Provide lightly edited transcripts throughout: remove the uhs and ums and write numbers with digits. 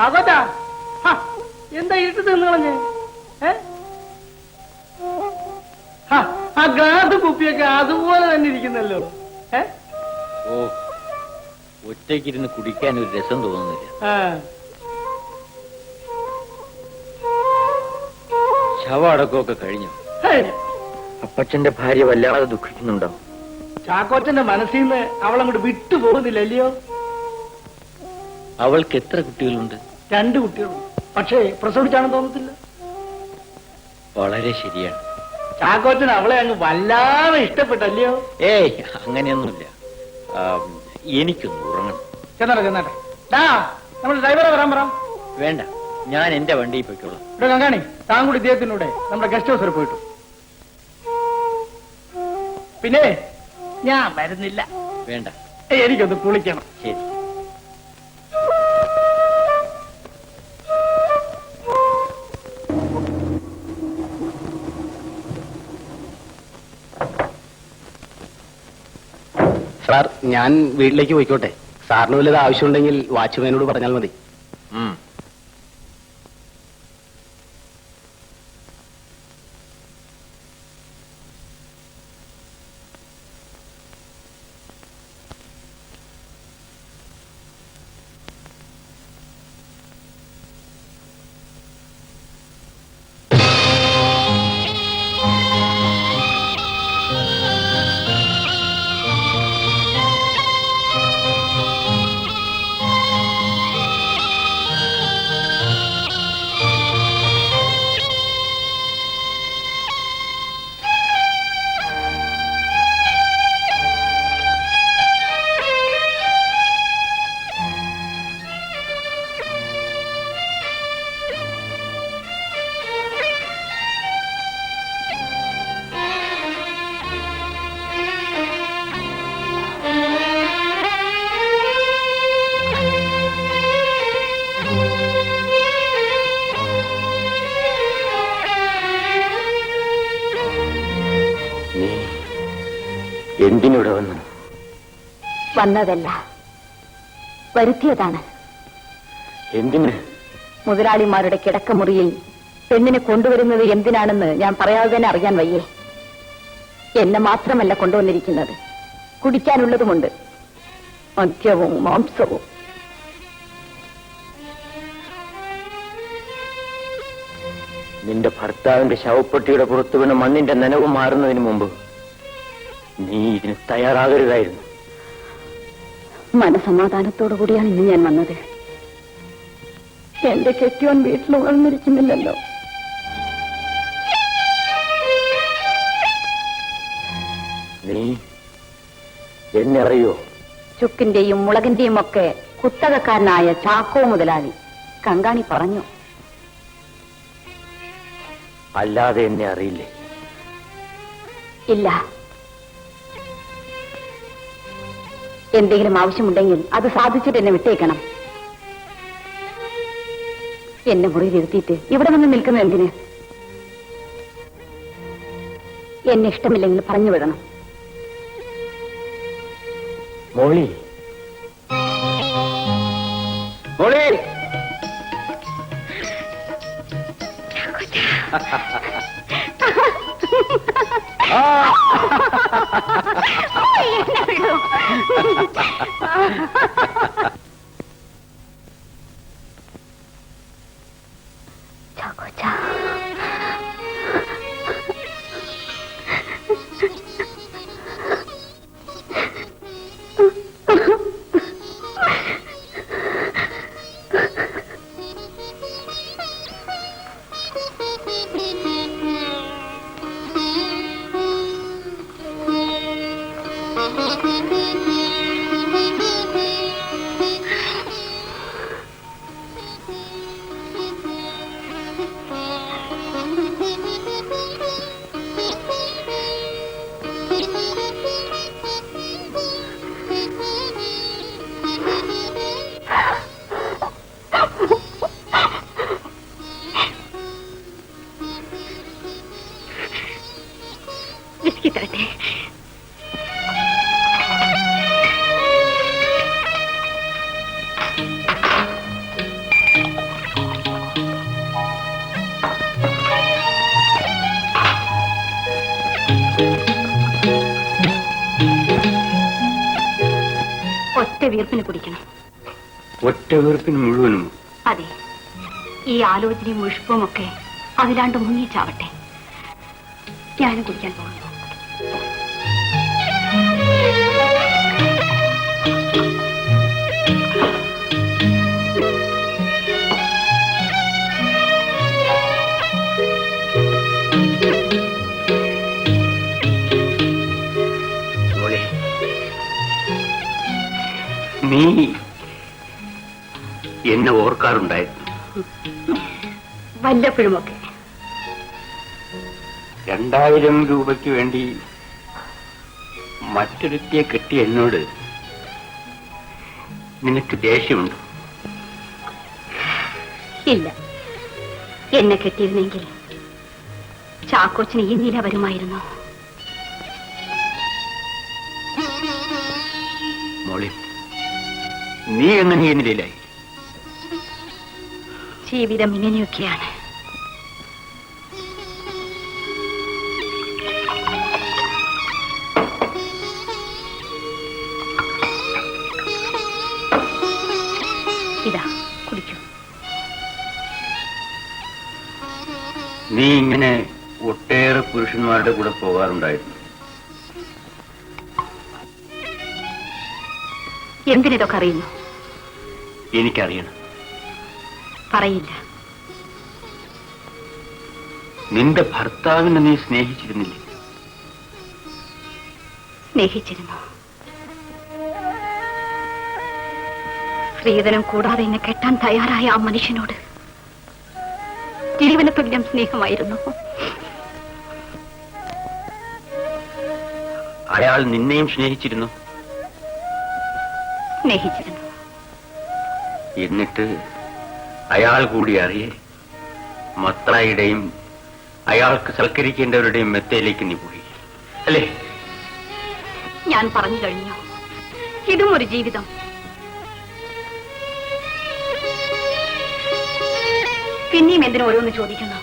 ചാക്കോച്ചാ, എന്താ ഇരുട്ട് നിന്ന് കളഞ്ഞ്? ആ ഗ്ലാസ് കുപ്പിയൊക്കെ അതുപോലെ തന്നെ ഇരിക്കുന്നല്ലോ. ഓ, ഒറ്റയ്ക്കിരുന്ന് കുടിക്കാൻ ഒരു രസം തോന്നുന്നില്ല. ശവ അടക്കമൊക്കെ കഴിഞ്ഞു. അപ്പച്ചന്റെ ഭാര്യ വല്ലാതെ ദുഃഖിക്കുന്നുണ്ടോ? ചാക്കോച്ചന്റെ മനസ്സിൽ നിന്ന് അവളങ്ങോട്ട് വിട്ടു പോകുന്നില്ലല്ലയോ? അവൾക്ക് എത്ര കുട്ടികളുണ്ട്? 2 കുട്ടികളുണ്ട്. പക്ഷേ പ്രസവിച്ചാണെന്ന് തോന്നത്തില്ല. വളരെ ശരിയാണ്. ചാക്കോച്ചൻ അവളെ അങ്ങ് വല്ലാതെ ഇഷ്ടപ്പെട്ടല്ലയോ? ഏയ്, അങ്ങനെയൊന്നുമില്ല. എനിക്കൊന്ന് ഉറങ്ങണം. ചെന്നാട്ടെ നമ്മുടെ ഡ്രൈവറെ വരാൻ പറ. വേണ്ട, ഞാൻ എന്റെ വണ്ടിയിൽ പോയിക്കോളാം. ഇവിടെ കങ്കാണി, താൻ കൂടി ഇദ്ദേഹത്തിനൂടെ നമ്മുടെ ഗസ്റ്റ് ഹൗസിൽ പോയിട്ടു. പിന്നെ ഞാൻ വരുന്നില്ല. വേണ്ട, എനിക്കൊന്ന് കുളിക്കണം. ശരി. സാർ, ഞാൻ വീട്ടിലേക്ക് പോയിക്കോട്ടെ. സാറിന് വല്ലത് ആവശ്യമുണ്ടെങ്കിൽ വാച്ച്മാനോട് പറഞ്ഞാൽ മതി. എന്തിനിവിടെ വന്നു? വന്നതല്ല, വരുത്തിയതാണ്. എന്തിന്? മുതലാളിമാരുടെ കിടക്കമുറിയിൽ പെണ്ണിനെ കൊണ്ടുവരുന്നത് എന്തിനാണെന്ന് ഞാൻ പറയാതെ തന്നെ അറിയാൻ വയ്യേ. എന്നെ മാത്രമല്ല കൊണ്ടുവന്നിരിക്കുന്നത്, കുടിക്കാനുള്ളതുമുണ്ട്, മദ്യവും മാംസവും. നിന്റെ ഭർത്താവിന്റെ ശവപ്പെട്ടിയുടെ പുറത്തു വീണ മണ്ണിന്റെ നനവ് മാറുന്നതിന് മുമ്പ് നീ ഇതിന് തയ്യാറാകരുതായിരുന്നു. മനസമാധാനത്തോടു കൂടിയാണ് ഇന്ന് ഞാൻ വന്നത്. എന്റെ കെട്ടിയോൻ വീട്ടിൽ ഉണർന്നിരിക്കുന്നില്ലല്ലോ. നീ എന്നെ അറിയോ? ചുക്കിന്റെയും മുളകിന്റെയും ഒക്കെ കുത്തകക്കാരനായ ചാക്കോ മുതലാളി കങ്കാണി പറഞ്ഞു. അല്ലാതെ എന്നെ അറിയില്ലേ? ഇല്ല. എന്തെങ്കിലും ആവശ്യമുണ്ടെങ്കിൽ അത് സാധിച്ചിട്ട് എന്നെ വിട്ടേക്കണം. എന്നെ മുറിയിലിരുത്തിയിട്ട് ഇവിടെ വന്ന് നിൽക്കുന്ന എന്തിന്? എന്നെ ഇഷ്ടമില്ലെങ്കിൽ പറഞ്ഞു വിടണം. മോളി, മോളി, വീർപ്പിന് കുടിക്കണം. ഒറ്റ വീർപ്പിന് മുഴുവനും? അതെ, ഈ ആലോചനയും മുഴുപ്പും ഒക്കെ അതിലാണ്ട് മുങ്ങിച്ചാവട്ടെ. ഞാനും കുടിക്കാൻ പോകുന്നു. നീ എന്നെ ഓർക്കാറുണ്ടായിരുന്നു? വല്ലപ്പോഴുമൊക്കെ. 2000 രൂപയ്ക്ക് വേണ്ടി മറ്റൊരുത്തിയെ കെട്ടിയ എന്നോട് നിനക്ക് ദേഷ്യമുണ്ട്? ഇല്ല, എന്നെ കെട്ടിയിരുന്നെങ്കിൽ ചാക്കോച്ചന് ഈ നില വരുമായിരുന്നു. മോളെ, നീ എങ്ങനെ ഈ നിലയിലായി? ജീവിതം ഇങ്ങനെയൊക്കെയാണ്. ഇതാ, കുടിക്കൂ. നീ ഇങ്ങനെ ഒട്ടേറെ പുരുഷന്മാരുടെ കൂടെ പോകാറുണ്ടായിരുന്നു. എന്തിനിതൊക്കെ അറിയുന്നു? എനിക്കറിയണം. പറയില്ല. നിന്റെ ഭർത്താവിനെ നീ സ്നേഹിച്ചിരുന്നില്ലേ? സ്നേഹിച്ചിരുന്നു. സ്ത്രീധനം കൂടാതെ എന്നെ കെട്ടാൻ തയ്യാറായ ആ മനുഷ്യനോട് ജീവന തുല്യം സ്നേഹമായിരുന്നു. അയാൾ നിന്നെയും സ്നേഹിച്ചിരുന്നു? സ്നേഹിച്ചിരുന്നു. എന്നിട്ട് അയാൾ കൂടി അറിയേ മത്തായിയുടെയും അയാൾക്ക് സൽക്കരിക്കേണ്ടവരുടെയും മെത്തയിലേക്ക് നീ പോയി, അല്ലേ? ഞാൻ പറഞ്ഞു കഴിഞ്ഞു, ഇതും ഒരു ജീവിതം. പിന്നെയും എന്തിനും ഓരോന്ന് ചോദിക്കുന്നു?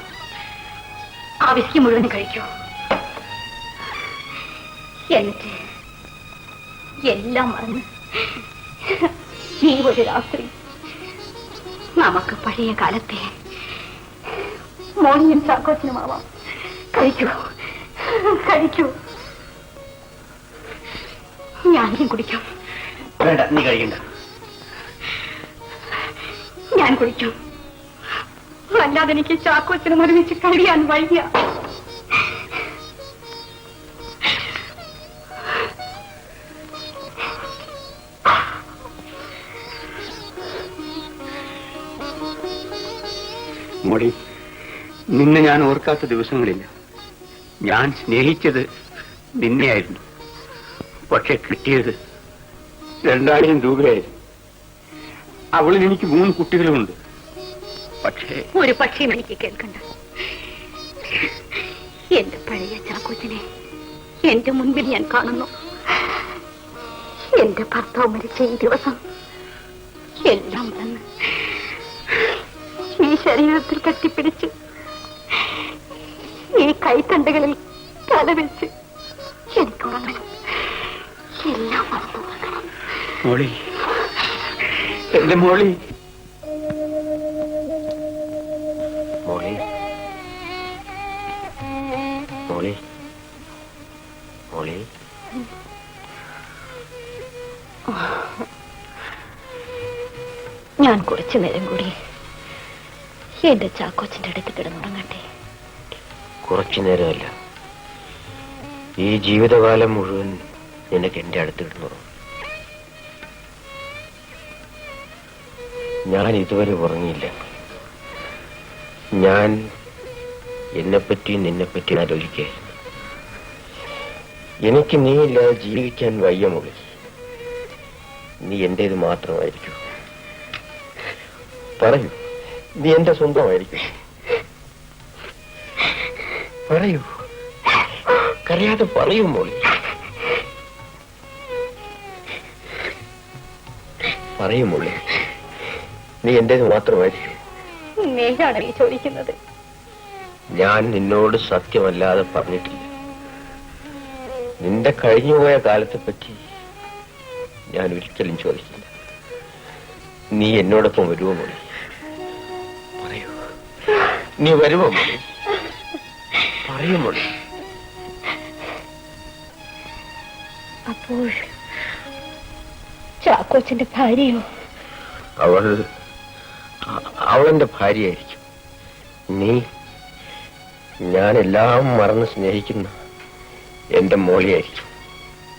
ആ വിസ്കി മുഴുവൻ കഴിക്കൂ. എന്നിട്ട് എല്ലാം മറന്ന് ഈ ഒരു രാത്രി നമുക്ക് പഴയ കാലത്തെ മോളിയും ചാക്കോച്ചനുമാവാം. കഴിക്കൂ, കഴിക്കൂ. ഞാനും കുടിക്കാം. വേണ്ട, നീ കഴിക്കണ്ട. ഞാൻ കുടിക്കും. അല്ലാതെ എനിക്ക് ചാക്കോച്ചനും ഒരുമിച്ച് കഴിയാൻ വയ്യ. മോളി, നിന്നെ ഞാൻ ഓർക്കാത്ത ദിവസങ്ങളില്ല. ഞാൻ സ്നേഹിച്ചത് നിന്നെയായിരുന്നു. പക്ഷെ കിട്ടിയത് 2000 രൂപയായിരുന്നു. അവളിൽ എനിക്ക് 3 കുട്ടികളുമുണ്ട്. പക്ഷേ ഒരു പക്ഷേ എനിക്ക് കേൾക്കണ്ട. എന്റെ പഴയ ചാക്കോച്ചനെ എന്റെ മുൻപിൽ ഞാൻ കാണുന്നു. എന്റെ ഭർത്താവ് മരിച്ച ഈ ദിവസം എല്ലാം വന്ന് ഈ ശരീരത്തിൽ കെട്ടിപ്പിടിച്ച് ഈ കൈത്തണ്ടകളിൽ തലവെച്ച് എനിക്ക് ഉറങ്ങണം. എല്ലാം മറന്നു ഉറങ്ങണം. മോളി, എന്റെ മോളി. മോളി, മോളി, മോളി. ഞാൻ കുറച്ചു നേരം കൂടി എന്റെ ചാക്കോച്ചന്റെ അടുത്ത് കിടന്നുറങ്ങട്ടെ. കുറച്ചു നേരമല്ല, ഈ ജീവിതകാലം മുഴുവൻ നിനക്ക് എന്റെ അടുത്ത് കിടന്നുറങ്ങും. ഞാൻ ഇതുവരെ ഉറങ്ങിയില്ല. ഞാൻ എന്നെപ്പറ്റി നിന്നെപ്പറ്റി ആലോചിക്കായിരുന്നു. എനിക്ക് നീയില്ലാതെ ജീവിക്കാൻ വയ്യ മോളി. നീ എന്റേത് മാത്രമായിരിക്കും. പറയൂ, നീ എന്റെ സ്വന്തമായിരിക്കും. പറയൂ, കരയാതെ പറയൂ മോളി. പറയൂ മോളി, നീ എന്റേത് മാത്രമായിരിക്കും. നേരാണല്ലേ ചോദിക്കുന്നത്? ഞാൻ നിന്നോട് സത്യമല്ലാതെ പറഞ്ഞിട്ടില്ല. നിന്റെ കഴിഞ്ഞുപോയ കാലത്തെ പറ്റി ഞാൻ ഒരിക്കലും ചോദിക്കില്ല. നീ എന്നോടൊപ്പം വരുമോ മോളി? പറയൂ, നീ വരുമോ മോളി? പറയൂ മോളി. അപ്പോൾ ചാക്കോച്ചന്റെ ഭാര്യയോ? അവളെന്റെ ഭാര്യയായിരിക്കും. നീ ഞാനെല്ലാം മറന്ന് സ്നേഹിക്കുന്ന എന്റെ മോളിയായിരിക്കും.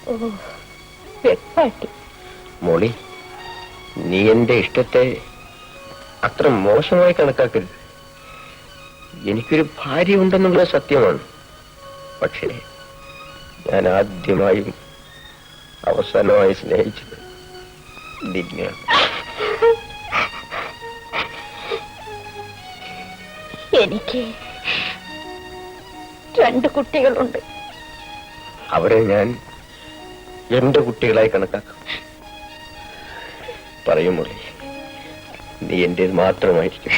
ഓ, വെപ്പാട്ടി. മോളി, നീ എന്റെ ഇഷ്ടത്തെ അത്ര മോശമായി കണക്കാക്കരുത്. എനിക്കൊരു ഭാര്യ ഉണ്ടെന്നുള്ളത് സത്യമാണ്. പക്ഷേ ഞാൻ ആദ്യമായും അവസാനമായി സ്നേഹിച്ചത് നിന്നെയാണ്. എനിക്ക് 2 കുട്ടികളുണ്ട്. അവരെ ഞാൻ എന്റെ കുട്ടികളായി കണക്കാക്കും. പറയൂ മോളി, നീ എന്റേത് മാത്രമായിരിക്കും.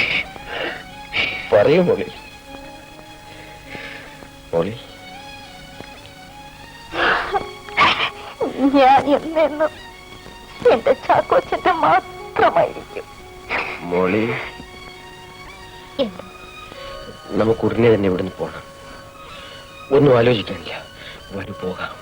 പറയൂ മോളി. മോളി, ഞാൻ എന്നെന്നും എന്റെ ചാക്കോച്ചന്റെ മാത്രമായിരിക്കും. മോളി, നമുക്ക് ഉടനെ തന്നെ ഇവിടുന്ന് പോകണം. ഒന്നും ആലോചിക്കാനില്ല. വരൂ, പോകാം.